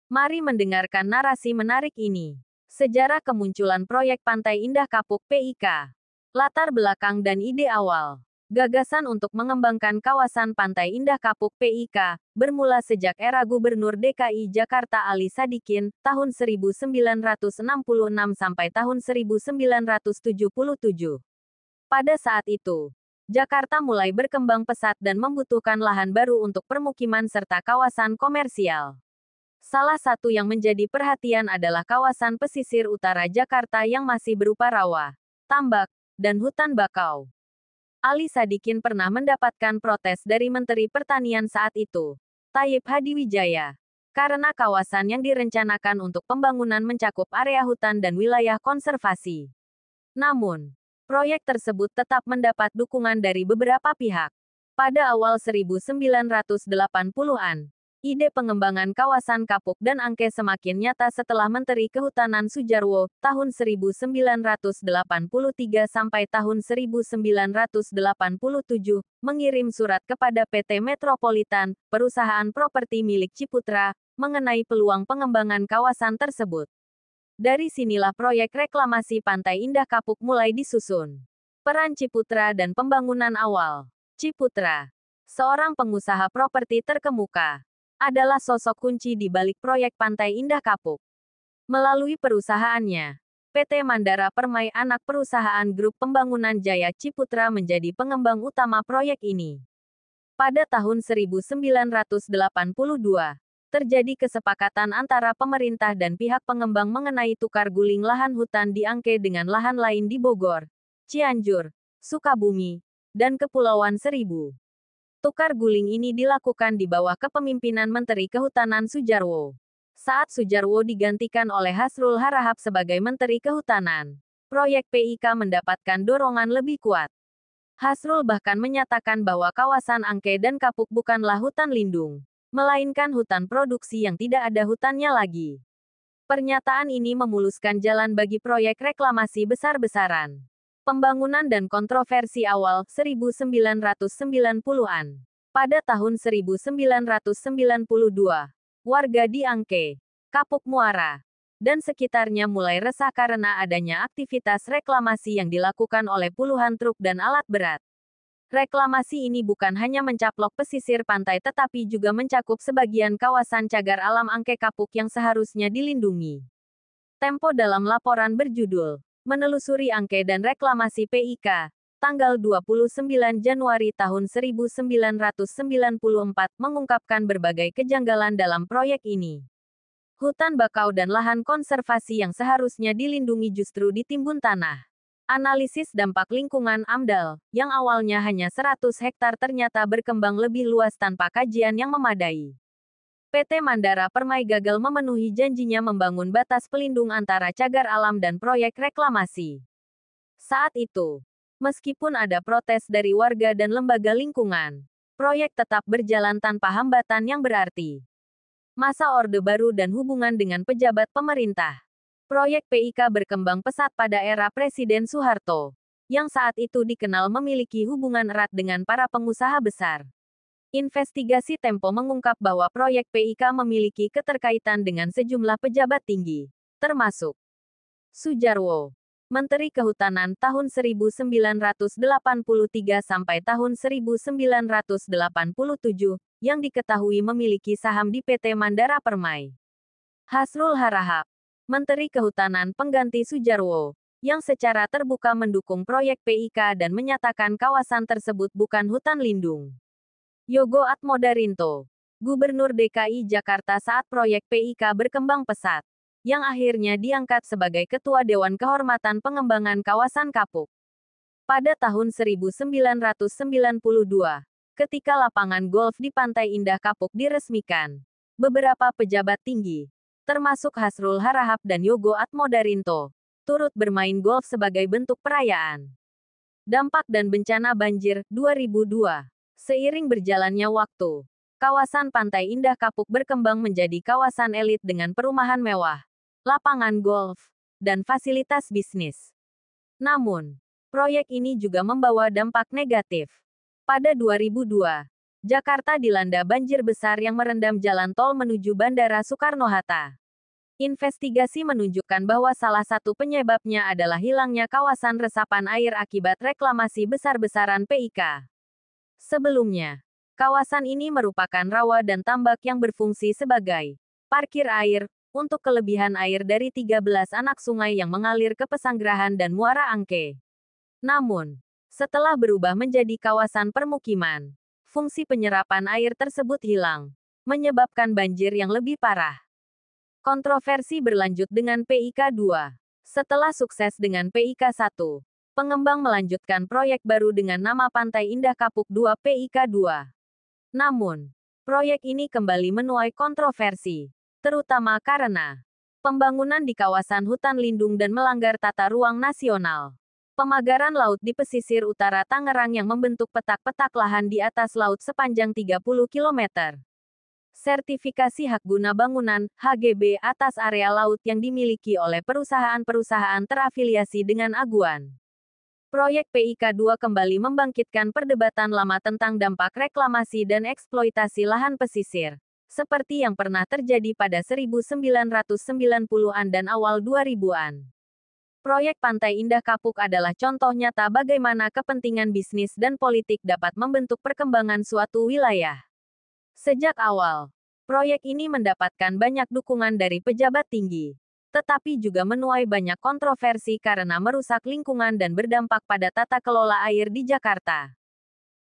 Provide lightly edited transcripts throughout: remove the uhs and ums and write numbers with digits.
Mari mendengarkan narasi menarik ini. Sejarah kemunculan proyek Pantai Indah Kapuk PIK. Latar belakang dan ide awal. Gagasan untuk mengembangkan kawasan Pantai Indah Kapuk PIK bermula sejak era Gubernur DKI Jakarta Ali Sadikin tahun 1966 sampai tahun 1977. Pada saat itu, Jakarta mulai berkembang pesat dan membutuhkan lahan baru untuk permukiman serta kawasan komersial. Salah satu yang menjadi perhatian adalah kawasan pesisir utara Jakarta yang masih berupa rawa, tambak, dan hutan bakau. Ali Sadikin pernah mendapatkan protes dari Menteri Pertanian saat itu, Thayyip Hadiwijaya, karena kawasan yang direncanakan untuk pembangunan mencakup area hutan dan wilayah konservasi. Namun, proyek tersebut tetap mendapat dukungan dari beberapa pihak. Pada awal 1980-an, ide pengembangan kawasan Kapuk dan Angke semakin nyata setelah Menteri Kehutanan Soedjarwo, tahun 1983 sampai tahun 1987, mengirim surat kepada PT Metropolitan, perusahaan properti milik Ciputra, mengenai peluang pengembangan kawasan tersebut. Dari sinilah proyek reklamasi Pantai Indah Kapuk mulai disusun. Peran Ciputra dan pembangunan awal. Ciputra, seorang pengusaha properti terkemuka, adalah sosok kunci di balik proyek Pantai Indah Kapuk. Melalui perusahaannya, PT Mandara Permai anak perusahaan grup pembangunan Jaya Ciputra menjadi pengembang utama proyek ini. Pada tahun 1982, terjadi kesepakatan antara pemerintah dan pihak pengembang mengenai tukar guling lahan hutan di Angke dengan lahan lain di Bogor, Cianjur, Sukabumi, dan Kepulauan Seribu. Tukar guling ini dilakukan di bawah kepemimpinan Menteri Kehutanan Soedjarwo. Saat Soedjarwo digantikan oleh Hasrul Harahap sebagai Menteri Kehutanan, proyek PIK mendapatkan dorongan lebih kuat. Hasrul bahkan menyatakan bahwa kawasan Angke dan Kapuk bukanlah hutan lindung, melainkan hutan produksi yang tidak ada hutannya lagi. Pernyataan ini memuluskan jalan bagi proyek reklamasi besar-besaran. Pembangunan dan kontroversi awal 1990-an. Pada tahun 1992, warga di Angke, Kapuk Muara, dan sekitarnya mulai resah karena adanya aktivitas reklamasi yang dilakukan oleh puluhan truk dan alat berat. Reklamasi ini bukan hanya mencaplok pesisir pantai tetapi juga mencakup sebagian kawasan cagar alam Angke Kapuk yang seharusnya dilindungi. Tempo dalam laporan berjudul Menelusuri Angke dan Reklamasi PIK, tanggal 29 Januari tahun 1994, mengungkapkan berbagai kejanggalan dalam proyek ini. Hutan bakau dan lahan konservasi yang seharusnya dilindungi justru ditimbun tanah. Analisis dampak lingkungan AMDAL, yang awalnya hanya 100 hektar ternyata berkembang lebih luas tanpa kajian yang memadai. PT Mandara Permai gagal memenuhi janjinya membangun batas pelindung antara cagar alam dan proyek reklamasi. Saat itu, meskipun ada protes dari warga dan lembaga lingkungan, proyek tetap berjalan tanpa hambatan yang berarti. Masa Orde Baru dan hubungan dengan pejabat pemerintah. Proyek PIK berkembang pesat pada era Presiden Soeharto, yang saat itu dikenal memiliki hubungan erat dengan para pengusaha besar. Investigasi Tempo mengungkap bahwa proyek PIK memiliki keterkaitan dengan sejumlah pejabat tinggi, termasuk Soedjarwo, Menteri Kehutanan tahun 1983 sampai tahun 1987, yang diketahui memiliki saham di PT Mandara Permai. Hasrul Harahap, Menteri Kehutanan pengganti Soedjarwo, yang secara terbuka mendukung proyek PIK dan menyatakan kawasan tersebut bukan hutan lindung. Yogo Atmodarinto, Gubernur DKI Jakarta saat proyek PIK berkembang pesat, yang akhirnya diangkat sebagai Ketua Dewan Kehormatan Pengembangan Kawasan Kapuk. Pada tahun 1992, ketika lapangan golf di Pantai Indah Kapuk diresmikan, beberapa pejabat tinggi, termasuk Hasrul Harahap dan Yogo Atmodarinto, turut bermain golf sebagai bentuk perayaan. Dampak dan bencana banjir, 2002. Seiring berjalannya waktu, kawasan Pantai Indah Kapuk berkembang menjadi kawasan elit dengan perumahan mewah, lapangan golf, dan fasilitas bisnis. Namun, proyek ini juga membawa dampak negatif. Pada 2002, Jakarta dilanda banjir besar yang merendam jalan tol menuju Bandara Soekarno-Hatta. Investigasi menunjukkan bahwa salah satu penyebabnya adalah hilangnya kawasan resapan air akibat reklamasi besar-besaran PIK. Sebelumnya, kawasan ini merupakan rawa dan tambak yang berfungsi sebagai parkir air untuk kelebihan air dari 13 anak sungai yang mengalir ke Pesanggerahan dan Muara Angke. Namun, setelah berubah menjadi kawasan permukiman, fungsi penyerapan air tersebut hilang, menyebabkan banjir yang lebih parah. Kontroversi berlanjut dengan PIK 2. Setelah sukses dengan PIK 1, pengembang melanjutkan proyek baru dengan nama Pantai Indah Kapuk 2 PIK 2. Namun, proyek ini kembali menuai kontroversi, terutama karena pembangunan di kawasan hutan lindung dan melanggar tata ruang nasional. Pemagaran laut di pesisir utara Tangerang yang membentuk petak-petak lahan di atas laut sepanjang 30 km. Sertifikasi hak guna bangunan, HGB, atas area laut yang dimiliki oleh perusahaan-perusahaan terafiliasi dengan Aguan. Proyek PIK 2 kembali membangkitkan perdebatan lama tentang dampak reklamasi dan eksploitasi lahan pesisir, seperti yang pernah terjadi pada 1990-an dan awal 2000-an. Proyek Pantai Indah Kapuk adalah contoh nyata bagaimana kepentingan bisnis dan politik dapat membentuk perkembangan suatu wilayah. Sejak awal, proyek ini mendapatkan banyak dukungan dari pejabat tinggi, tetapi juga menuai banyak kontroversi karena merusak lingkungan dan berdampak pada tata kelola air di Jakarta.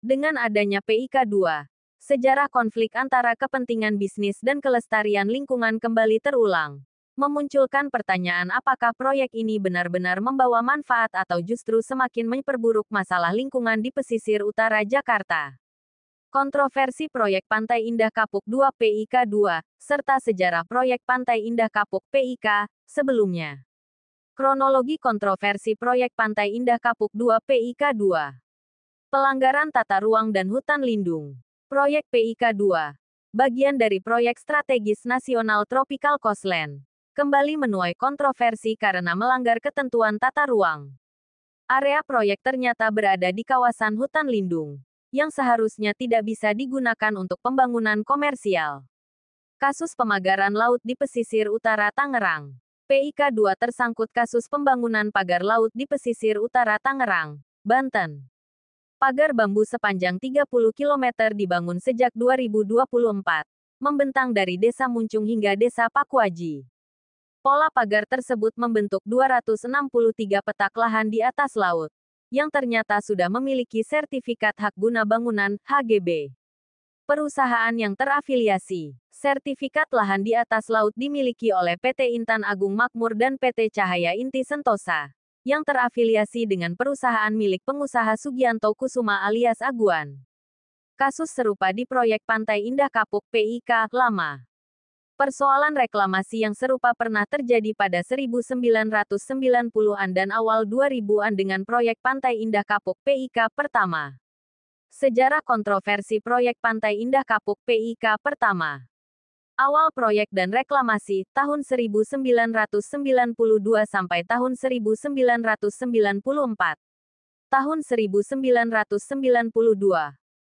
Dengan adanya PIK 2, sejarah konflik antara kepentingan bisnis dan kelestarian lingkungan kembali terulang, memunculkan pertanyaan apakah proyek ini benar-benar membawa manfaat atau justru semakin memperburuk masalah lingkungan di pesisir utara Jakarta. Kontroversi proyek Pantai Indah Kapuk 2 PIK 2, serta sejarah proyek Pantai Indah Kapuk PIK sebelumnya. Kronologi kontroversi proyek Pantai Indah Kapuk 2 PIK 2. Pelanggaran tata ruang dan hutan lindung. Proyek PIK 2, bagian dari proyek strategis nasional Tropical Coastland, kembali menuai kontroversi karena melanggar ketentuan tata ruang. Area proyek ternyata berada di kawasan hutan lindung, yang seharusnya tidak bisa digunakan untuk pembangunan komersial. Kasus pemagaran laut di pesisir utara Tangerang. PIK 2 tersangkut kasus pembangunan pagar laut di pesisir utara Tangerang, Banten. Pagar bambu sepanjang 30 km dibangun sejak 2024, membentang dari Desa Muncung hingga Desa Pakuaji. Pola pagar tersebut membentuk 263 petak lahan di atas laut, yang ternyata sudah memiliki sertifikat hak guna bangunan, HGB. Perusahaan yang terafiliasi. Sertifikat lahan di atas laut dimiliki oleh PT Intan Agung Makmur dan PT Cahaya Inti Sentosa, yang terafiliasi dengan perusahaan milik pengusaha Sugianto Kusuma alias Aguan. Kasus serupa di proyek Pantai Indah Kapuk PIK lama. Persoalan reklamasi yang serupa pernah terjadi pada 1990-an dan awal 2000-an dengan proyek Pantai Indah Kapuk PIK pertama. Sejarah kontroversi proyek Pantai Indah Kapuk PIK pertama. Awal proyek dan reklamasi, tahun 1992 sampai tahun 1994. Tahun 1992,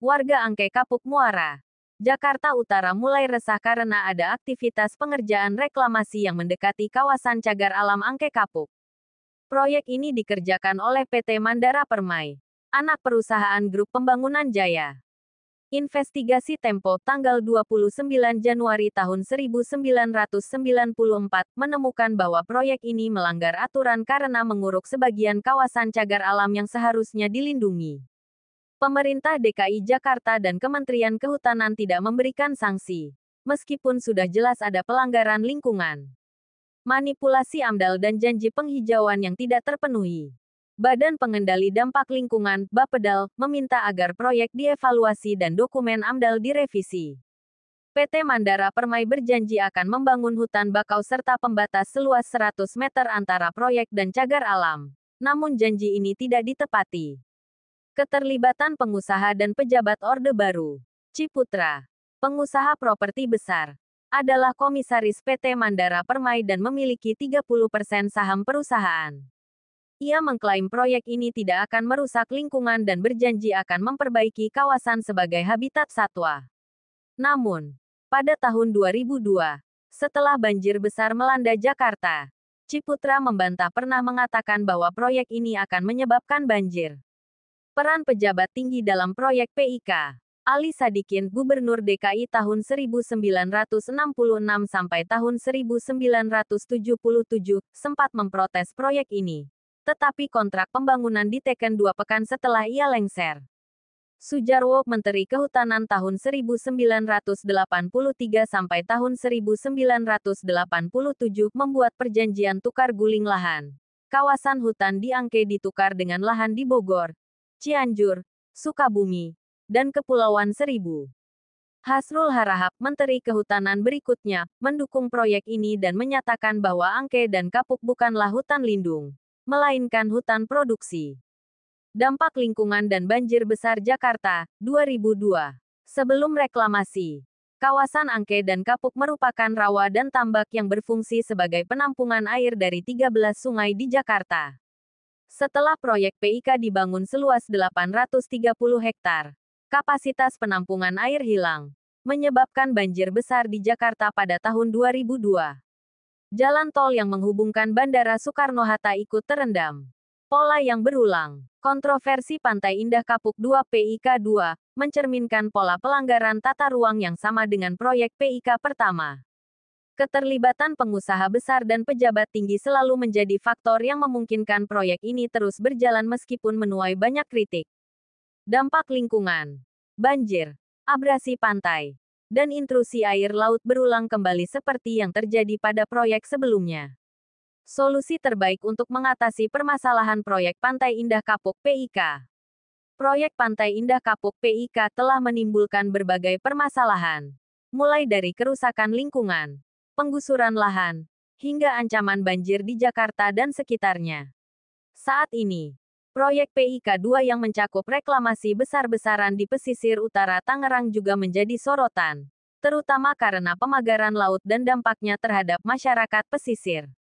warga Angke Kapuk Muara, Jakarta Utara mulai resah karena ada aktivitas pengerjaan reklamasi yang mendekati kawasan cagar alam Angke Kapuk. Proyek ini dikerjakan oleh PT Mandara Permai, anak perusahaan Grup Pembangunan Jaya. Investigasi Tempo tanggal 29 Januari tahun 1994 menemukan bahwa proyek ini melanggar aturan karena menguruk sebagian kawasan cagar alam yang seharusnya dilindungi. Pemerintah DKI Jakarta dan Kementerian Kehutanan tidak memberikan sanksi, meskipun sudah jelas ada pelanggaran lingkungan. Manipulasi AMDAL dan janji penghijauan yang tidak terpenuhi. Badan Pengendali Dampak Lingkungan, Bapedal, meminta agar proyek dievaluasi dan dokumen AMDAL direvisi. PT Mandara Permai berjanji akan membangun hutan bakau serta pembatas seluas 100 meter antara proyek dan cagar alam. Namun janji ini tidak ditepati. Keterlibatan pengusaha dan pejabat Orde Baru. Ciputra, pengusaha properti besar, adalah komisaris PT Mandara Permai dan memiliki 30% saham perusahaan. Ia mengklaim proyek ini tidak akan merusak lingkungan dan berjanji akan memperbaiki kawasan sebagai habitat satwa. Namun, pada tahun 2002, setelah banjir besar melanda Jakarta, Ciputra membantah pernah mengatakan bahwa proyek ini akan menyebabkan banjir. Peran pejabat tinggi dalam proyek PIK. Ali Sadikin, Gubernur DKI tahun 1966 sampai tahun 1977, sempat memprotes proyek ini. Tetapi kontrak pembangunan diteken 2 pekan setelah ia lengser. Sujarwo, Menteri Kehutanan tahun 1983 sampai tahun 1987, membuat perjanjian tukar guling lahan. Kawasan hutan di Angke ditukar dengan lahan di Bogor, Cianjur, Sukabumi, dan Kepulauan Seribu. Hasrul Harahap, Menteri Kehutanan berikutnya, mendukung proyek ini dan menyatakan bahwa Angke dan Kapuk bukanlah hutan lindung, melainkan hutan produksi. Dampak lingkungan dan banjir besar Jakarta, 2002. Sebelum reklamasi, kawasan Angke dan Kapuk merupakan rawa dan tambak yang berfungsi sebagai penampungan air dari 13 sungai di Jakarta. Setelah proyek PIK dibangun seluas 830 hektar, kapasitas penampungan air hilang, menyebabkan banjir besar di Jakarta pada tahun 2002. Jalan tol yang menghubungkan Bandara Soekarno-Hatta ikut terendam. Pola yang berulang. Kontroversi Pantai Indah Kapuk 2 PIK 2, mencerminkan pola pelanggaran tata ruang yang sama dengan proyek PIK pertama. Keterlibatan pengusaha besar dan pejabat tinggi selalu menjadi faktor yang memungkinkan proyek ini terus berjalan meskipun menuai banyak kritik. Dampak lingkungan. Banjir, abrasi pantai, dan intrusi air laut berulang kembali seperti yang terjadi pada proyek sebelumnya. Solusi terbaik untuk mengatasi permasalahan proyek Pantai Indah Kapuk PIK. Proyek Pantai Indah Kapuk PIK telah menimbulkan berbagai permasalahan, mulai dari kerusakan lingkungan, penggusuran lahan, hingga ancaman banjir di Jakarta dan sekitarnya. Saat ini, proyek PIK 2 yang mencakup reklamasi besar-besaran di pesisir utara Tangerang juga menjadi sorotan, terutama karena pemagaran laut dan dampaknya terhadap masyarakat pesisir.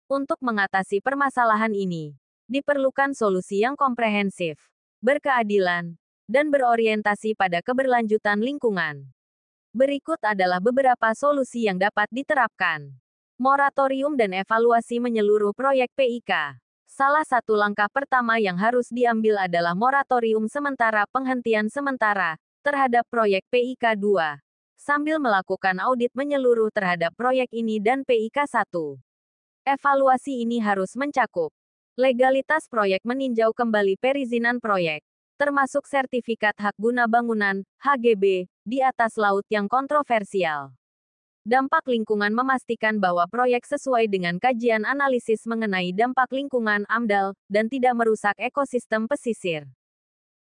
Untuk mengatasi permasalahan ini, diperlukan solusi yang komprehensif, berkeadilan, dan berorientasi pada keberlanjutan lingkungan. Berikut adalah beberapa solusi yang dapat diterapkan. Moratorium dan evaluasi menyeluruh proyek PIK. Salah satu langkah pertama yang harus diambil adalah moratorium sementara penghentian sementara terhadap proyek PIK 2, sambil melakukan audit menyeluruh terhadap proyek ini dan PIK 1. Evaluasi ini harus mencakup legalitas proyek, meninjau kembali perizinan proyek, termasuk sertifikat hak guna bangunan, HGB, di atas laut yang kontroversial. Dampak lingkungan, memastikan bahwa proyek sesuai dengan kajian analisis mengenai dampak lingkungan AMDAL, dan tidak merusak ekosistem pesisir.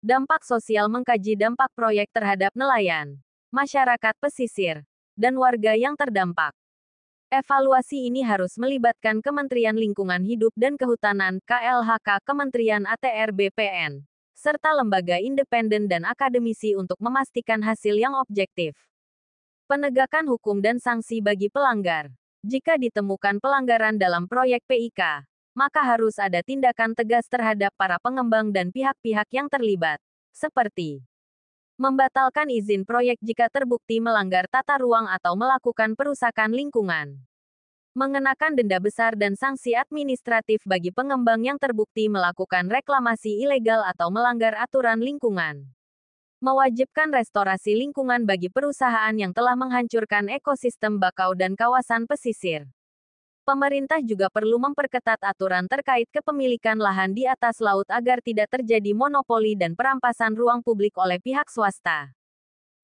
Dampak sosial, mengkaji dampak proyek terhadap nelayan, masyarakat pesisir, dan warga yang terdampak. Evaluasi ini harus melibatkan Kementerian Lingkungan Hidup dan Kehutanan, KLHK, Kementerian ATR BPN, serta lembaga independen dan akademisi untuk memastikan hasil yang objektif. Penegakan hukum dan sanksi bagi pelanggar. Jika ditemukan pelanggaran dalam proyek PIK, maka harus ada tindakan tegas terhadap para pengembang dan pihak-pihak yang terlibat, seperti membatalkan izin proyek jika terbukti melanggar tata ruang atau melakukan perusakan lingkungan. Mengenakan denda besar dan sanksi administratif bagi pengembang yang terbukti melakukan reklamasi ilegal atau melanggar aturan lingkungan. Mewajibkan restorasi lingkungan bagi perusahaan yang telah menghancurkan ekosistem bakau dan kawasan pesisir. Pemerintah juga perlu memperketat aturan terkait kepemilikan lahan di atas laut agar tidak terjadi monopoli dan perampasan ruang publik oleh pihak swasta.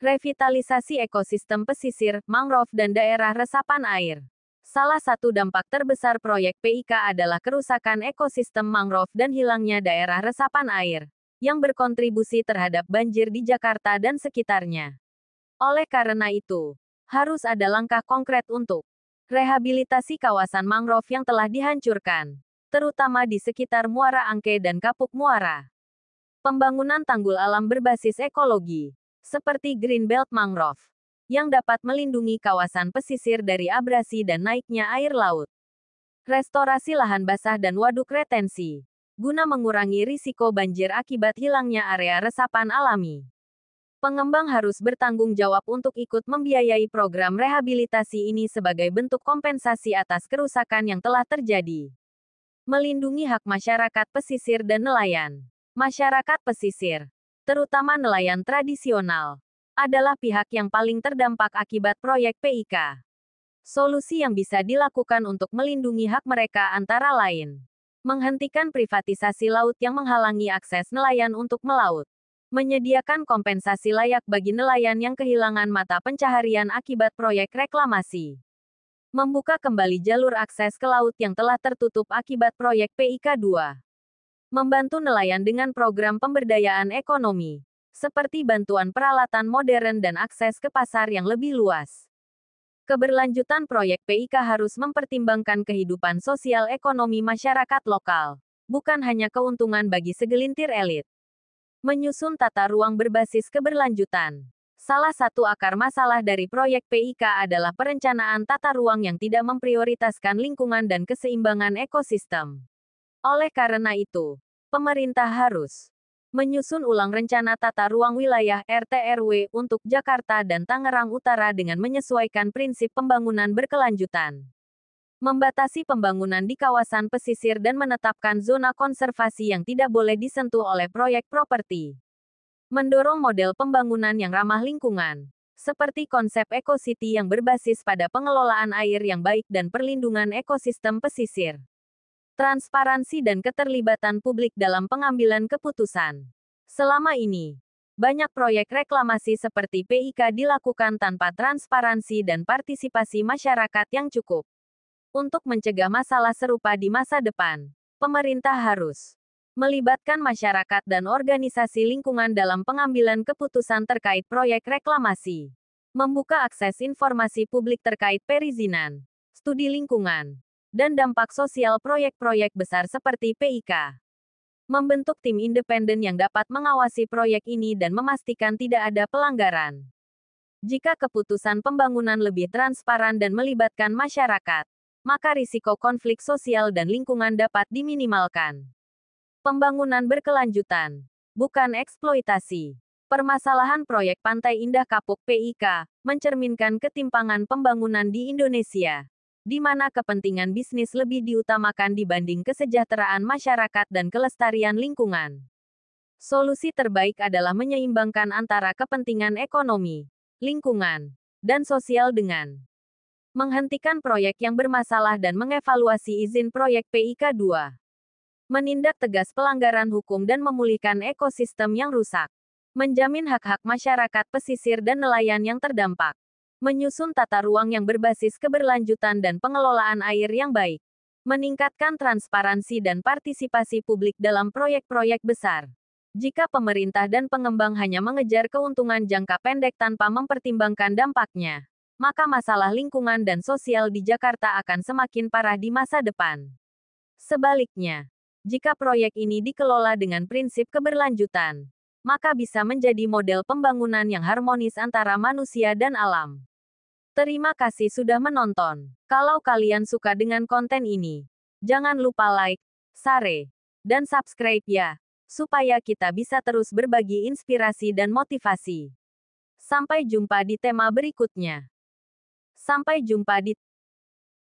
Revitalisasi ekosistem pesisir, mangrove dan daerah resapan air. Salah satu dampak terbesar proyek PIK adalah kerusakan ekosistem mangrove dan hilangnya daerah resapan air, yang berkontribusi terhadap banjir di Jakarta dan sekitarnya. Oleh karena itu, harus ada langkah konkret untuk rehabilitasi kawasan mangrove yang telah dihancurkan, terutama di sekitar Muara Angke dan Kapuk Muara. Pembangunan tanggul alam berbasis ekologi, seperti Greenbelt Mangrove, yang dapat melindungi kawasan pesisir dari abrasi dan naiknya air laut. Restorasi lahan basah dan waduk retensi. guna mengurangi risiko banjir akibat hilangnya area resapan alami. Pengembang harus bertanggung jawab untuk ikut membiayai program rehabilitasi ini sebagai bentuk kompensasi atas kerusakan yang telah terjadi. Melindungi hak masyarakat pesisir dan nelayan. Masyarakat pesisir, terutama nelayan tradisional, adalah pihak yang paling terdampak akibat proyek PIK. Solusi yang bisa dilakukan untuk melindungi hak mereka antara lain: menghentikan privatisasi laut yang menghalangi akses nelayan untuk melaut, menyediakan kompensasi layak bagi nelayan yang kehilangan mata pencaharian akibat proyek reklamasi, membuka kembali jalur akses ke laut yang telah tertutup akibat proyek PIK 2, membantu nelayan dengan program pemberdayaan ekonomi, seperti bantuan peralatan modern dan akses ke pasar yang lebih luas. Keberlanjutan proyek PIK harus mempertimbangkan kehidupan sosial ekonomi masyarakat lokal, bukan hanya keuntungan bagi segelintir elit. Menyusun tata ruang berbasis keberlanjutan. Salah satu akar masalah dari proyek PIK adalah perencanaan tata ruang yang tidak memprioritaskan lingkungan dan keseimbangan ekosistem. Oleh karena itu, pemerintah harus menyusun ulang rencana tata ruang wilayah (RT/RW) untuk Jakarta dan Tangerang Utara dengan menyesuaikan prinsip pembangunan berkelanjutan, membatasi pembangunan di kawasan pesisir dan menetapkan zona konservasi yang tidak boleh disentuh oleh proyek properti. Mendorong model pembangunan yang ramah lingkungan, seperti konsep eco-city yang berbasis pada pengelolaan air yang baik dan perlindungan ekosistem pesisir. Transparansi dan keterlibatan publik dalam pengambilan keputusan. Selama ini, banyak proyek reklamasi seperti PIK dilakukan tanpa transparansi dan partisipasi masyarakat yang cukup. Untuk mencegah masalah serupa di masa depan, pemerintah harus melibatkan masyarakat dan organisasi lingkungan dalam pengambilan keputusan terkait proyek reklamasi, membuka akses informasi publik terkait perizinan, studi lingkungan, dan dampak sosial proyek-proyek besar seperti PIK. Membentuk tim independen yang dapat mengawasi proyek ini dan memastikan tidak ada pelanggaran. Jika keputusan pembangunan lebih transparan dan melibatkan masyarakat, maka risiko konflik sosial dan lingkungan dapat diminimalkan. Pembangunan berkelanjutan, bukan eksploitasi. Permasalahan proyek Pantai Indah Kapuk PIK mencerminkan ketimpangan pembangunan di Indonesia, di mana kepentingan bisnis lebih diutamakan dibanding kesejahteraan masyarakat dan kelestarian lingkungan. Solusi terbaik adalah menyeimbangkan antara kepentingan ekonomi, lingkungan, dan sosial dengan menghentikan proyek yang bermasalah dan mengevaluasi izin proyek PIK 2. Menindak tegas pelanggaran hukum dan memulihkan ekosistem yang rusak. Menjamin hak-hak masyarakat pesisir dan nelayan yang terdampak. Menyusun tata ruang yang berbasis keberlanjutan dan pengelolaan air yang baik. Meningkatkan transparansi dan partisipasi publik dalam proyek-proyek besar. Jika pemerintah dan pengembang hanya mengejar keuntungan jangka pendek tanpa mempertimbangkan dampaknya, maka masalah lingkungan dan sosial di Jakarta akan semakin parah di masa depan. Sebaliknya, jika proyek ini dikelola dengan prinsip keberlanjutan, maka bisa menjadi model pembangunan yang harmonis antara manusia dan alam. Terima kasih sudah menonton. Kalau kalian suka dengan konten ini, jangan lupa like, share, dan subscribe ya, supaya kita bisa terus berbagi inspirasi dan motivasi. Sampai jumpa di tema berikutnya. Sampai jumpa di